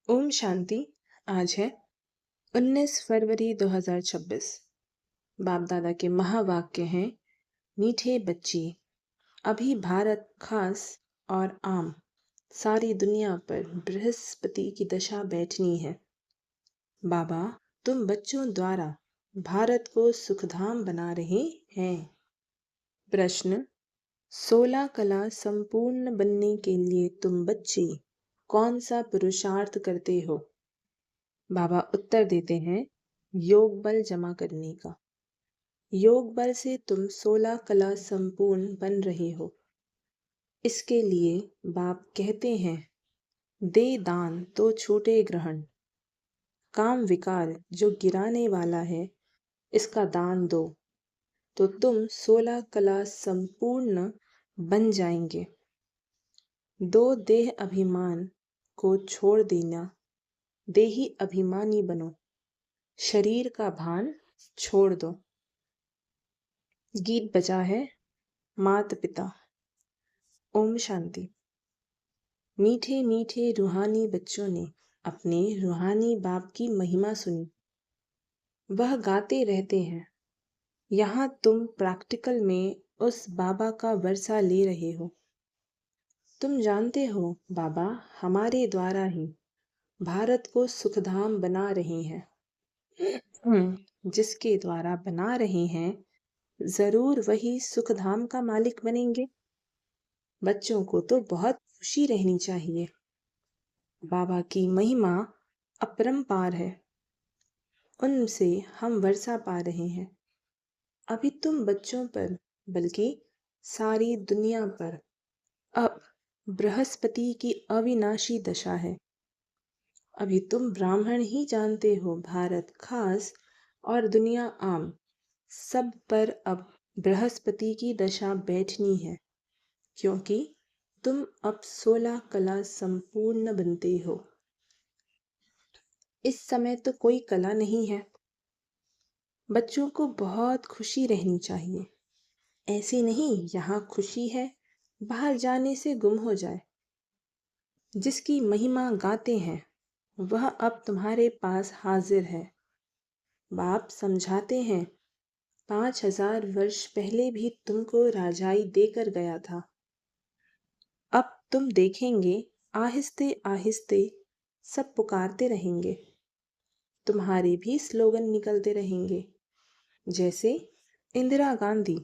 ओम शांति। आज है 19 फरवरी 2026। बाप दादा के महावाक्य हैं, मीठे बच्चे, अभी भारत खास और आम सारी दुनिया पर बृहस्पति की दशा बैठनी है। बाबा, तुम बच्चों द्वारा भारत को सुखधाम बना रहे हैं। प्रश्न: 16 कला संपूर्ण बनने के लिए तुम बच्चे कौन सा पुरुषार्थ करते हो? बाबा उत्तर देते हैं, योग बल जमा करने का। योग बल से तुम 16 कला संपूर्ण बन रहे हो। इसके लिए बाप कहते हैं, दे दान तो छूटे ग्रहण। काम विकार जो गिराने वाला है, इसका दान दो तो तुम 16 कला संपूर्ण बन जाएंगे। दो देह अभिमान को छोड़ देना, देही अभिमानी बनो। शरीर का भान छोड़ दो। गीत बजा है माता पिता। ओम शांति। मीठे मीठे रूहानी बच्चों ने अपने रूहानी बाप की महिमा सुनी। वह गाते रहते हैं। यहाँ तुम प्रैक्टिकल में उस बाबा का वर्षा ले रहे हो। तुम जानते हो बाबा हमारे द्वारा ही भारत को सुखधाम बना रहे हैं। जिसके द्वारा बना रहे हैं, जरूर वही सुखधाम का मालिक बनेंगे। बच्चों को तो बहुत खुशी रहनी चाहिए। बाबा की महिमा अपरंपार है। उनसे हम वर्षा पा रहे हैं। अभी तुम बच्चों पर बल्कि सारी दुनिया पर अब बृहस्पति की अविनाशी दशा है। अभी तुम ब्राह्मण ही जानते हो भारत खास और दुनिया आम सब पर अब बृहस्पति की दशा बैठनी है, क्योंकि तुम अब 16 कला संपूर्ण बनते हो। इस समय तो कोई कला नहीं है। बच्चों को बहुत खुशी रहनी चाहिए। ऐसे नहीं यहाँ खुशी है, बाहर जाने से गुम हो जाए। जिसकी महिमा गाते हैं, वह अब तुम्हारे पास हाजिर है। बाप समझाते हैं, 5000 वर्ष पहले भी तुमको राजाई देकर गया था। अब तुम देखेंगे आहिस्ते आहिस्ते सब पुकारते रहेंगे। तुम्हारे भी स्लोगन निकलते रहेंगे। जैसे इंदिरा गांधी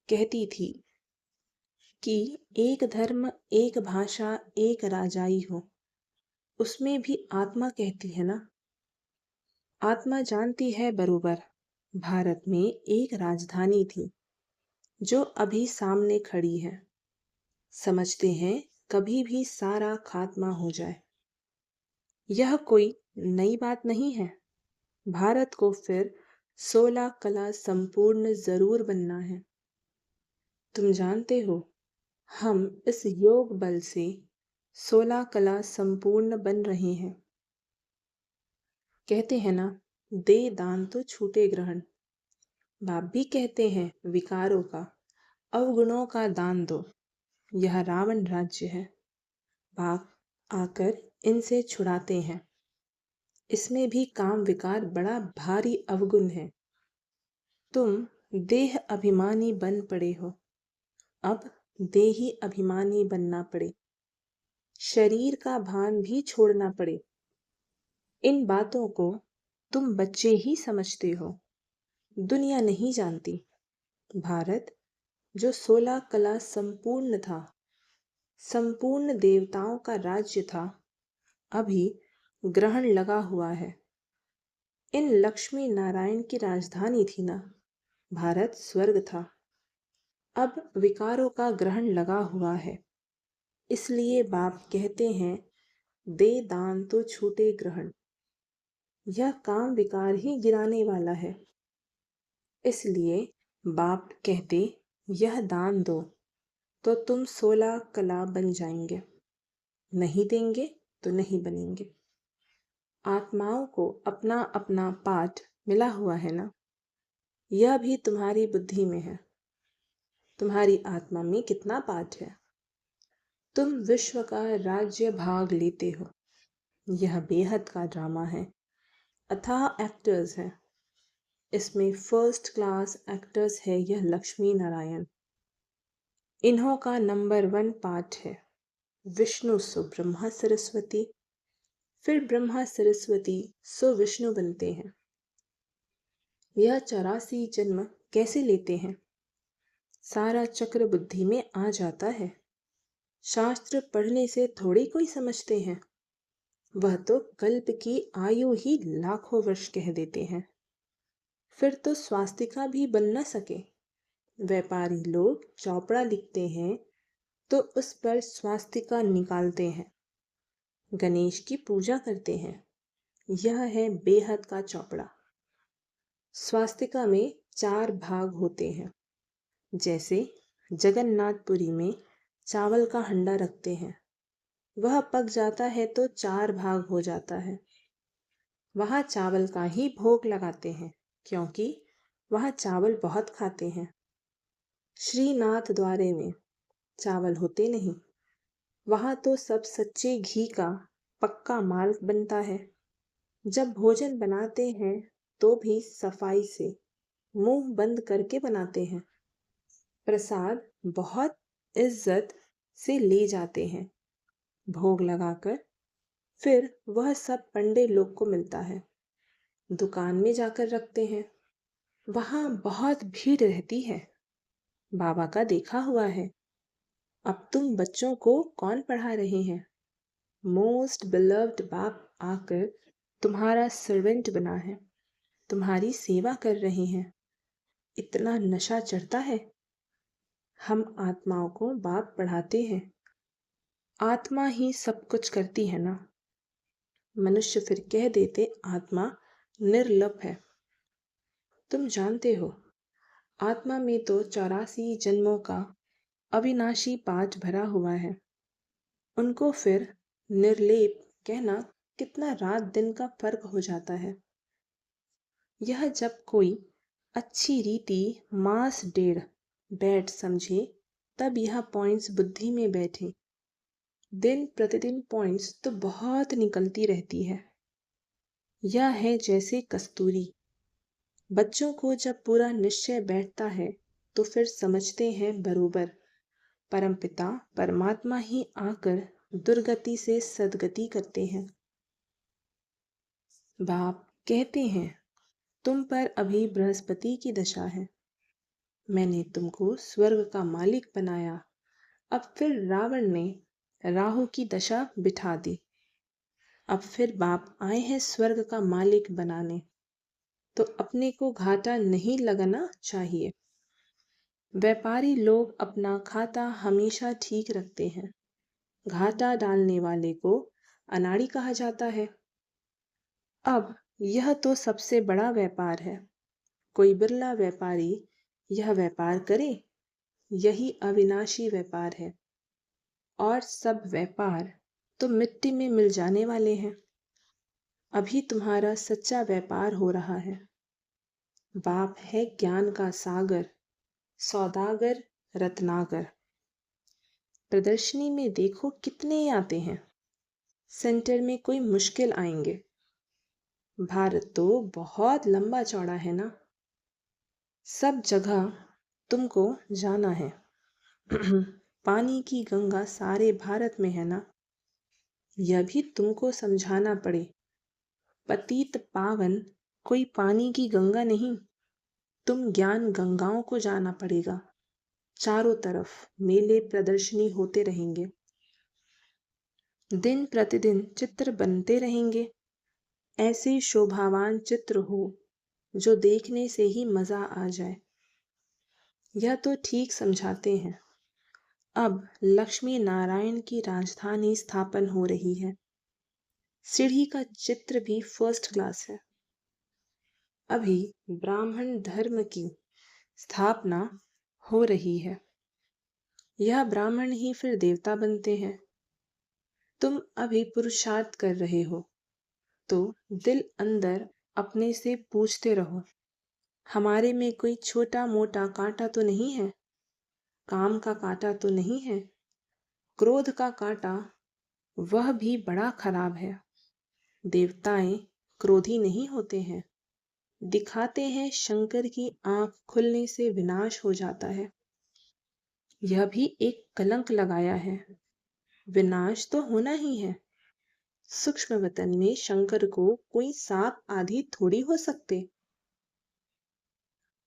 कहती थी कि एक धर्म, एक भाषा, एक राजाई हो। उसमें भी आत्मा कहती है ना। आत्मा जानती है बरोबर भारत में एक राजधानी थी जो अभी सामने खड़ी है। समझते हैं कभी भी सारा खात्मा हो जाए। यह कोई नई बात नहीं है। भारत को फिर 16 कला संपूर्ण जरूर बनना है। तुम जानते हो हम इस योग बल से 16 कला संपूर्ण बन रहे हैं। कहते हैं ना, दे दान तो छूटे ग्रहण। बाप भी कहते हैं विकारों का, अवगुणों का दान दो। यह रावण राज्य है। बाप आकर इनसे छुड़ाते हैं। इसमें भी काम विकार बड़ा भारी अवगुण है। तुम देह अभिमानी बन पड़े हो। अब देही अभिमानी बनना पड़े। शरीर का भान भी छोड़ना पड़े। इन बातों को तुम बच्चे ही समझते हो, दुनिया नहीं जानती। भारत जो 16 कला संपूर्ण था, संपूर्ण देवताओं का राज्य था, अभी ग्रहण लगा हुआ है। इन लक्ष्मी नारायण की राजधानी थी ना। भारत स्वर्ग था। अब विकारों का ग्रहण लगा हुआ है। इसलिए बाप कहते हैं, दे दान तो छूटे ग्रहण। यह काम विकार ही गिराने वाला है। इसलिए बाप कहते, यह दान दो तो तुम 16 कला बन जाएंगे। नहीं देंगे तो नहीं बनेंगे। आत्माओं को अपना अपना पाठ मिला हुआ है ना। यह भी तुम्हारी बुद्धि में है। तुम्हारी आत्मा में कितना पाठ है। तुम विश्व का राज्य भाग लेते हो। यह बेहद का ड्रामा है। अथाह एक्टर्स हैं। इसमें फर्स्ट क्लास एक्टर्स है यह लक्ष्मी नारायण। इन्हों का नंबर 1 पार्ट है विष्णु सो ब्रह्मा सरस्वती, फिर ब्रह्मा सरस्वती सो विष्णु बनते हैं। यह 84 जन्म कैसे लेते हैं? सारा चक्र बुद्धि में आ जाता है। शास्त्र पढ़ने से थोड़ी कोई समझते हैं। वह तो कल्प की आयु ही लाखों वर्ष कह देते हैं। फिर तो स्वास्तिका भी बन न सके। व्यापारी लोग चौपड़ा लिखते हैं तो उस पर स्वास्तिका निकालते हैं। गणेश की पूजा करते हैं। यह है बेहद का चौपड़ा। स्वास्तिका में 4 भाग होते हैं। जैसे जगन्नाथपुरी में चावल का हंडा रखते हैं, वह पक जाता है तो 4 भाग हो जाता है। वहाँ चावल का ही भोग लगाते हैं क्योंकि वहाँ चावल बहुत खाते हैं। श्रीनाथ द्वारे में चावल होते नहीं। वहाँ तो सब सच्चे घी का पक्का माल बनता है। जब भोजन बनाते हैं तो भी सफाई से मुंह बंद करके बनाते हैं। प्रसाद बहुत इज्जत से ले जाते हैं भोग लगाकर। फिर वह सब पंडे लोग को मिलता है। दुकान में जाकर रखते हैं। वहाँ बहुत भीड़ रहती है। बाबा का देखा हुआ है। अब तुम बच्चों को कौन पढ़ा रहे हैं? मोस्ट बिलव्ड बाप आकर तुम्हारा सर्वेंट बना है, तुम्हारी सेवा कर रहे हैं। इतना नशा चढ़ता है। हम आत्माओं को बाप पढ़ाते हैं। आत्मा ही सब कुछ करती है ना। मनुष्य फिर कह देते आत्मा निर्लप है। तुम जानते हो आत्मा में तो 84 जन्मों का अविनाशी पाठ भरा हुआ है। उनको फिर निर्लेप कहना कितना रात दिन का फर्क हो जाता है। यह जब कोई अच्छी रीति मास डेढ़ बैठ समझे तब यह पॉइंट्स बुद्धि में बैठे। दिन प्रतिदिन पॉइंट्स तो बहुत निकलती रहती है। यह है जैसे कस्तूरी। बच्चों को जब पूरा निश्चय बैठता है तो फिर समझते हैं बरोबर परमपिता परमात्मा ही आकर दुर्गति से सद्गति करते हैं। बाप कहते हैं तुम पर अभी बृहस्पति की दशा है। मैंने तुमको स्वर्ग का मालिक बनाया। अब फिर रावण ने राहु की दशा बिठा दी। अब फिर बाप आए हैं स्वर्ग का मालिक बनाने, तो अपने को घाटा नहीं लगाना चाहिए। व्यापारी लोग अपना खाता हमेशा ठीक रखते हैं। घाटा डालने वाले को अनाड़ी कहा जाता है। अब यह तो सबसे बड़ा व्यापार है। कोई बिरला व्यापारी यह व्यापार करे, यही अविनाशी व्यापार है। और सब व्यापार तो मिट्टी में मिल जाने वाले हैं। अभी तुम्हारा सच्चा व्यापार हो रहा है। बाप है ज्ञान का सागर, सौदागर रत्नाकर। प्रदर्शनी में देखो कितने आते हैं। सेंटर में कोई मुश्किल आएंगे। भारत तो बहुत लंबा चौड़ा है ना। सब जगह तुमको जाना है। पानी की गंगा सारे भारत में है ना। यह भी तुमको समझाना पड़े। पतित पावन कोई पानी की गंगा नहीं। तुम ज्ञान गंगाओं को जाना पड़ेगा। चारों तरफ मेले प्रदर्शनी होते रहेंगे। दिन प्रतिदिन चित्र बनते रहेंगे। ऐसे शोभावान चित्र हो जो देखने से ही मजा आ जाए। यह तो ठीक समझाते हैं। अब लक्ष्मी नारायण की राजधानी स्थापन हो रही है। सीढ़ी का चित्र भी फर्स्ट क्लास है। अभी ब्राह्मण धर्म की स्थापना हो रही है। यह ब्राह्मण ही फिर देवता बनते हैं। तुम अभी पुरुषार्थ कर रहे हो तो दिल अंदर अपने से पूछते रहो, हमारे में कोई छोटा मोटा कांटा तो नहीं है? काम का कांटा तो नहीं है? क्रोध का कांटा वह भी बड़ा खराब है। देवताएं क्रोधी नहीं होते हैं, दिखाते हैं शंकर की आंख खुलने से विनाश हो जाता है। यह भी एक कलंक लगाया है, विनाश तो होना ही है। सूक्ष्म वतन में शंकर को कोई सांप आदि थोड़ी हो सकते।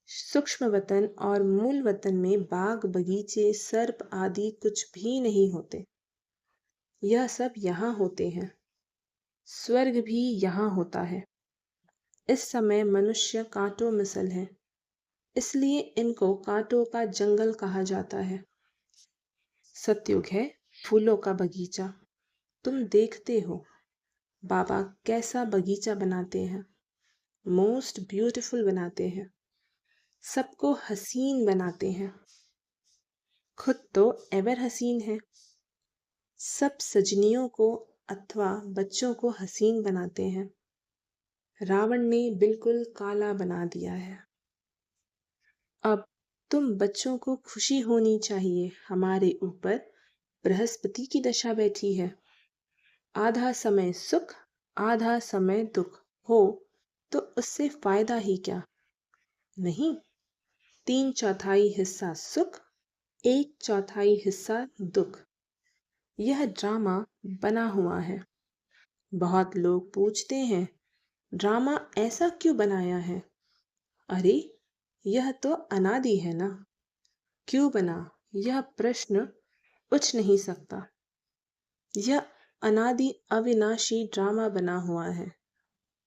सूक्ष्म वतन और मूल वतन में बाग बगीचे सर्प आदि कुछ भी नहीं होते। यह सब यहाँ होते हैं। स्वर्ग भी यहाँ होता है। इस समय मनुष्य कांटों मिसल है, इसलिए इनको कांटों का जंगल कहा जाता है। सतयुग है फूलों का बगीचा। तुम देखते हो बाबा कैसा बगीचा बनाते हैं, मोस्ट ब्यूटीफुल बनाते हैं, सबको हसीन बनाते हैं, खुद तो एवर हसीन है। सब सजनियों को अथवा बच्चों को हसीन बनाते हैं। रावण ने बिल्कुल काला बना दिया है। अब तुम बच्चों को खुशी होनी चाहिए, हमारे ऊपर बृहस्पति की दशा बैठी है। आधा समय सुख आधा समय दुख हो तो उससे फायदा ही क्या। नहीं, 3/4 हिस्सा सुख, 1/4 हिस्सा दुख। यह ड्रामा बना हुआ है। बहुत लोग पूछते हैं ड्रामा ऐसा क्यों बनाया है। अरे यह तो अनादि है ना, क्यों बना यह प्रश्न उठ नहीं सकता। यह अनादि अविनाशी ड्रामा बना हुआ है,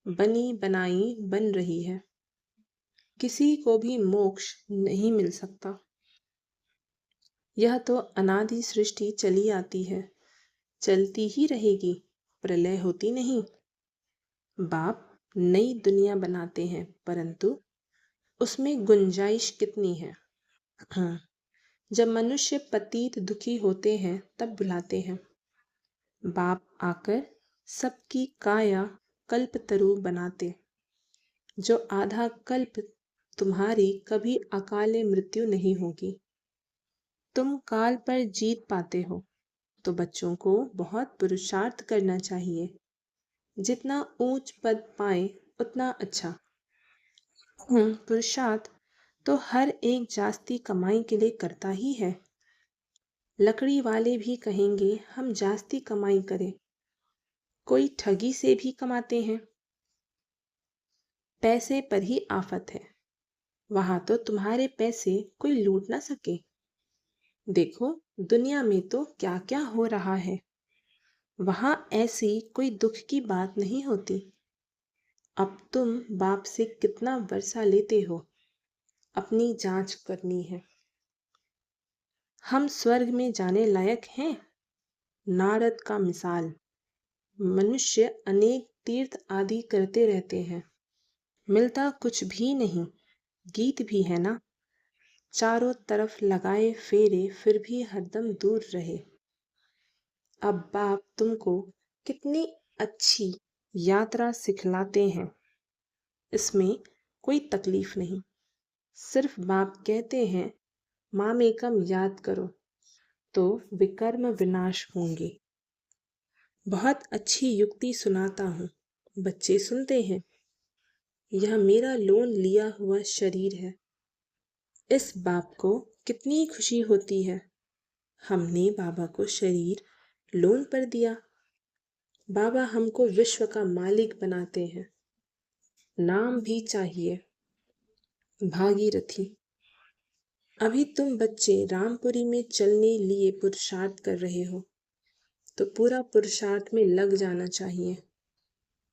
बनी बनाई बन रही है। किसी को भी मोक्ष नहीं मिल सकता। यह तो अनादि सृष्टि चली आती है, चलती ही रहेगी, प्रलय होती नहीं। बाप नई दुनिया बनाते हैं, परंतु उसमें गुंजाइश कितनी है। हाँ, जब मनुष्य पतित दुखी होते हैं तब बुलाते हैं। बाप आकर सबकी काया कल्पतरु बनाते। जो आधा कल्प तुम्हारी कभी अकाले मृत्यु नहीं होगी। तुम काल पर जीत पाते हो तो बच्चों को बहुत पुरुषार्थ करना चाहिए। जितना ऊंच पद पाए उतना अच्छा। पुरुषार्थ तो हर एक जास्ती कमाई के लिए करता ही है। लकड़ी वाले भी कहेंगे हम जास्ती कमाई करें। कोई ठगी से भी कमाते हैं। पैसे पर ही आफत है, वहां तो तुम्हारे पैसे कोई लूट ना सके। देखो दुनिया में तो क्या क्या हो रहा है, वहां ऐसी कोई दुख की बात नहीं होती। अब तुम बाप से कितना वर्षा लेते हो, अपनी जांच करनी है। हम स्वर्ग में जाने लायक हैं। नारद का मिसाल। मनुष्य अनेक तीर्थ आदि करते रहते हैं, मिलता कुछ भी नहीं। गीत भी है ना, चारों तरफ लगाए फेरे फिर भी हरदम दूर रहे। अब बाप तुमको कितनी अच्छी यात्रा सिखलाते हैं, इसमें कोई तकलीफ नहीं। सिर्फ बाप कहते हैं मामेकम याद करो तो विकर्म विनाश होंगे। बहुत अच्छी युक्ति सुनाता हूँ, बच्चे सुनते हैं। यह मेरा लोन लिया हुआ शरीर है। इस बाप को कितनी खुशी होती है, हमने बाबा को शरीर लोन पर दिया। बाबा हमको विश्व का मालिक बनाते हैं। नाम भी चाहिए, भागीरथी। अभी तुम बच्चे रामपुरी में चलने लिए पुरुषार्थ कर रहे हो, तो पूरा पुरुषार्थ में लग जाना चाहिए।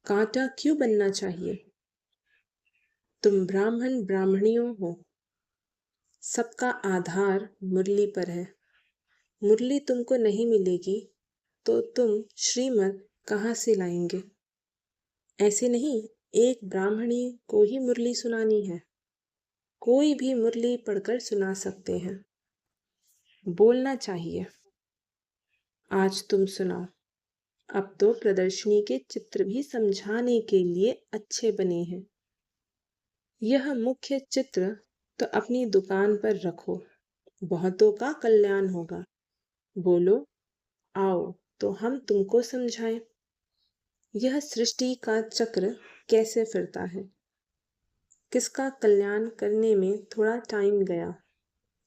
कांटा क्यों बनना चाहिए। तुम ब्राह्मण ब्राह्मणियों हो, सबका आधार मुरली पर है। मुरली तुमको नहीं मिलेगी तो तुम श्रीमत कहाँ से लाएंगे। ऐसे नहीं, एक ब्राह्मणी को ही मुरली सुनानी है, कोई भी मुरली पढ़कर सुना सकते हैं। बोलना चाहिए। आज तुम सुनाओ। अब तो प्रदर्शनी के चित्र भी समझाने के लिए अच्छे बने हैं। यह मुख्य चित्र तो अपनी दुकान पर रखो, बहुतों का कल्याण होगा। बोलो आओ तो हम तुमको समझाएं। यह सृष्टि का चक्र कैसे फिरता है। किसका कल्याण करने में थोड़ा टाइम गया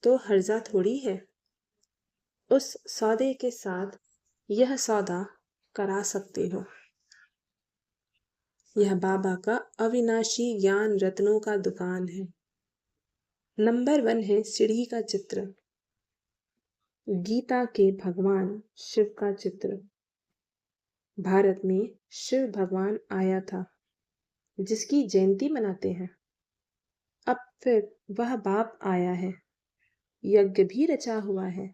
तो हर्जा थोड़ी है। उस सौदे के साथ यह सौदा करा सकते हो। यह बाबा का अविनाशी ज्ञान रत्नों का दुकान है। नंबर 1 है सीढ़ी का चित्र, गीता के भगवान शिव का चित्र। भारत में शिव भगवान आया था जिसकी जयंती मनाते हैं। अब फिर वह बाप आया है, यज्ञ भी रचा हुआ है।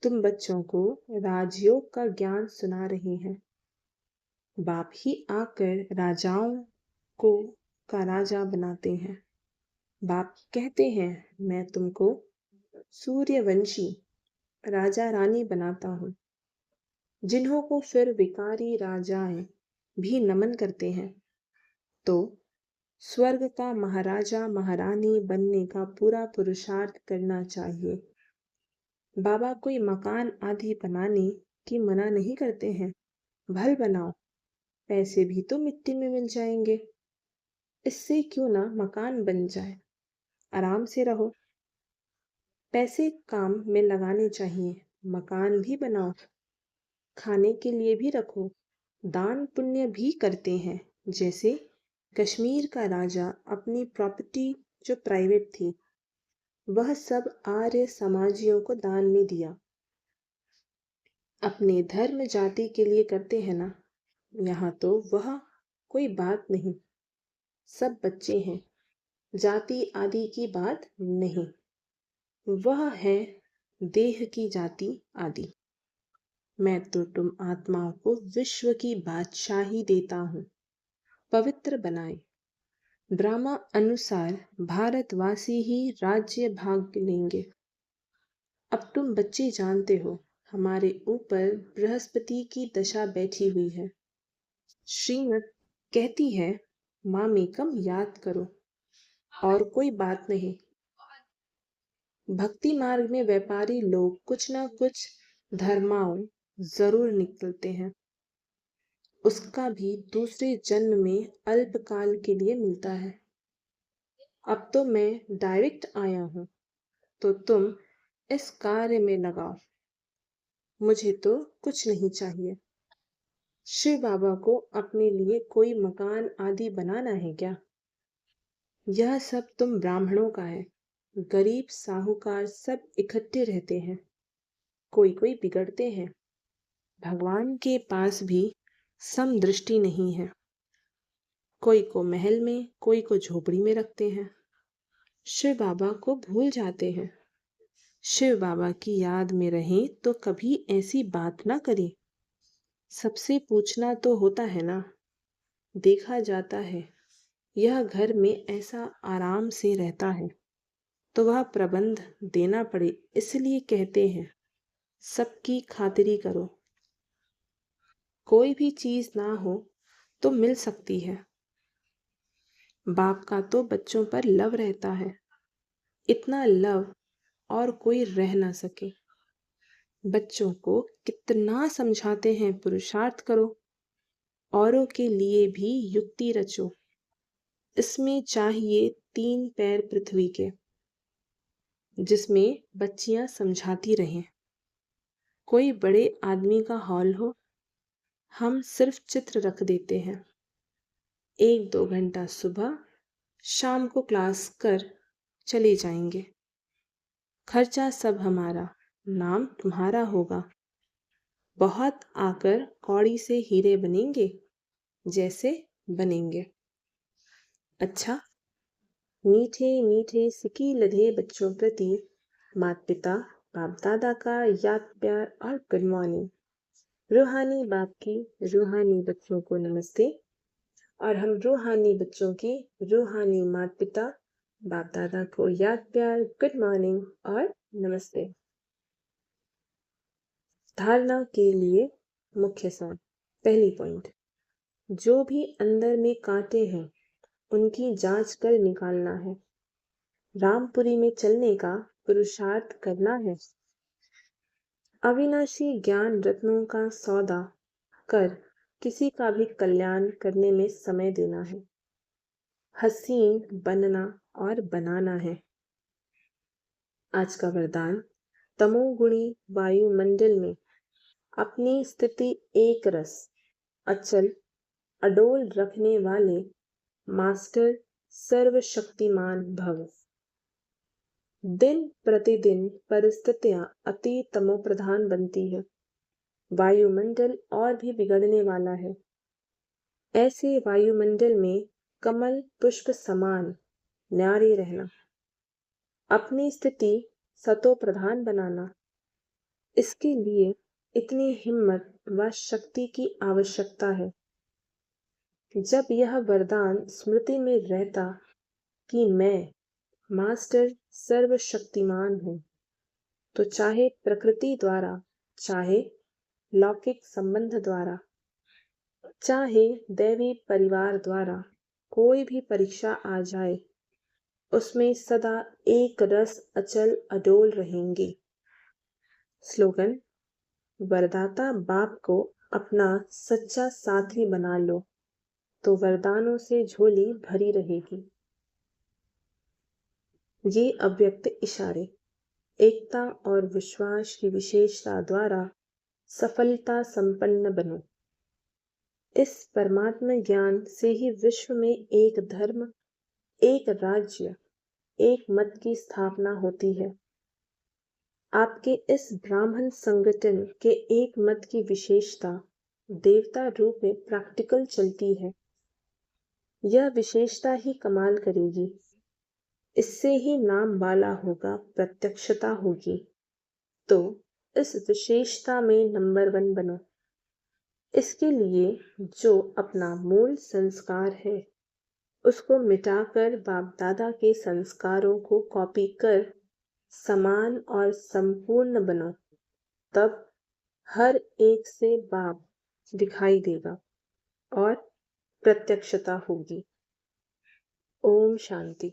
तुम बच्चों को राजयोग का ज्ञान सुना रहे हैं। बाप ही आकर राजाओं को का राजा बनाते हैं। बाप कहते हैं मैं तुमको सूर्यवंशी राजा रानी बनाता हूँ, जिन्हों को फिर विकारी राजाएं भी नमन करते हैं। तो स्वर्ग का महाराजा महारानी बनने का पूरा पुरुषार्थ करना चाहिए। बाबा कोई मकान आदि बनाने की मना नहीं करते हैं। भल बनाओ, पैसे भी तो मिट्टी में मिल जाएंगे। इससे क्यों ना मकान बन जाए, आराम से रहो। पैसे काम में लगाने चाहिए, मकान भी बनाओ, खाने के लिए भी रखो। दान पुण्य भी करते हैं। जैसे कश्मीर का राजा अपनी प्रॉपर्टी जो प्राइवेट थी वह सब आर्य समाजियों को दान में दिया। अपने धर्म जाति के लिए करते हैं ना। यहाँ तो वह कोई बात नहीं, सब बच्चे हैं, जाति आदि की बात नहीं। वह है देह की जाति आदि। मैं तो तुम आत्माओं को विश्व की बादशाही देता हूँ, पवित्र बनाए। ब्रह्मा अनुसार भारतवासी ही राज्य भाग लेंगे। अब तुम बच्चे जानते हो हमारे ऊपर बृहस्पति की दशा बैठी हुई है। श्रीमत कहती है मामी कम याद करो, और कोई बात नहीं। भक्ति मार्ग में व्यापारी लोग कुछ ना कुछ धर्माओं जरूर निकलते हैं। उसका भी दूसरे जन्म में अल्पकाल के लिए मिलता है। अब तो मैं डायरेक्ट आया हूँ, तो तुम इस कार्य में लगाओ। मुझे तो कुछ नहीं चाहिए। शिव बाबा को अपने लिए कोई मकान आदि बनाना है क्या? यह सब तुम ब्राह्मणों का है। गरीब साहूकार सब इकट्ठे रहते हैं, कोई कोई बिगड़ते हैं। भगवान के पास भी समदृष्टि नहीं है। कोई को महल में, कोई को झोपड़ी में रखते हैं। शिव बाबा को भूल जाते हैं। शिव बाबा की याद में रहें तो कभी ऐसी बात ना करें। सबसे पूछना तो होता है ना। देखा जाता है यह घर में ऐसा आराम से रहता है तो वह प्रबंध देना पड़े, इसलिए कहते हैं सबकी खातिरी करो। कोई भी चीज ना हो तो मिल सकती है। बाप का तो बच्चों पर लव रहता है, इतना लव और कोई रह ना सके। बच्चों को कितना समझाते हैं पुरुषार्थ करो, औरों के लिए भी युक्ति रचो। इसमें चाहिए 3 पैर पृथ्वी के, जिसमें बच्चियां समझाती रहें। कोई बड़े आदमी का हॉल हो, हम सिर्फ चित्र रख देते हैं। 1-2 घंटा सुबह शाम को क्लास कर चले जाएंगे। खर्चा सब हमारा, नाम तुम्हारा होगा। बहुत आकर कौड़ी से हीरे बनेंगे, जैसे बनेंगे। अच्छा, मीठे मीठे सिकी लधे बच्चों प्रति माता पिता बाप दादा का याद प्यार और गुड मॉर्निंग। रूहानी बाप की रूहानी बच्चों को नमस्ते, और हम रूहानी बच्चों की रूहानी माता पिता बाप दादा को याद प्यार गुड मॉर्निंग और नमस्ते। धारणा के लिए मुख्य सार। पहली पॉइंट, जो भी अंदर में कांटे हैं उनकी जांच कर निकालना है। रामपुरी में चलने का पुरुषार्थ करना है। अविनाशी ज्ञान रत्नों का सौदा कर किसी का भी कल्याण करने में समय देना है। हसीन बनना और बनाना है। आज का वरदान, तमोगुणी वायुमंडल में अपनी स्थिति एक रस अचल अडोल रखने वाले मास्टर सर्वशक्तिमान भव। दिन प्रतिदिन परिस्थितियां अति तमोप्रधान बनती है। वायुमंडल और भी बिगड़ने वाला है। ऐसे वायुमंडल में कमल पुष्प समान न्यारे रहना, अपनी स्थिति सतो प्रधान बनाना, इसके लिए इतनी हिम्मत व शक्ति की आवश्यकता है। जब यह वरदान स्मृति में रहता कि मैं मास्टर सर्वशक्तिमान हूँ, तो चाहे प्रकृति द्वारा, चाहे लौकिक संबंध द्वारा, चाहे दैवी परिवार द्वारा कोई भी परीक्षा आ जाए, उसमें सदा एक रस अचल अडोल रहेंगे। स्लोगन, वरदाता बाप को अपना सच्चा साथी बना लो तो वरदानों से झोली भरी रहेगी। ये अव्यक्त इशारे एकता और विश्वास की विशेषता द्वारा सफलता संपन्न बनो। इस परमात्मा ज्ञान से ही विश्व में एक धर्म, एक राज्य, एक मत की स्थापना होती है। आपके इस ब्राह्मण संगठन के एक मत की विशेषता देवता रूप में प्रैक्टिकल चलती है। यह विशेषता ही कमाल करेगी। इससे ही नाम वाला होगा, प्रत्यक्षता होगी। तो इस विशेषता में नंबर 1 बनो। इसके लिए जो अपना मूल संस्कार है उसको मिटाकर बाप दादा के संस्कारों को कॉपी कर समान और संपूर्ण बनो। तब हर एक से बाप दिखाई देगा और प्रत्यक्षता होगी। ओम शांति।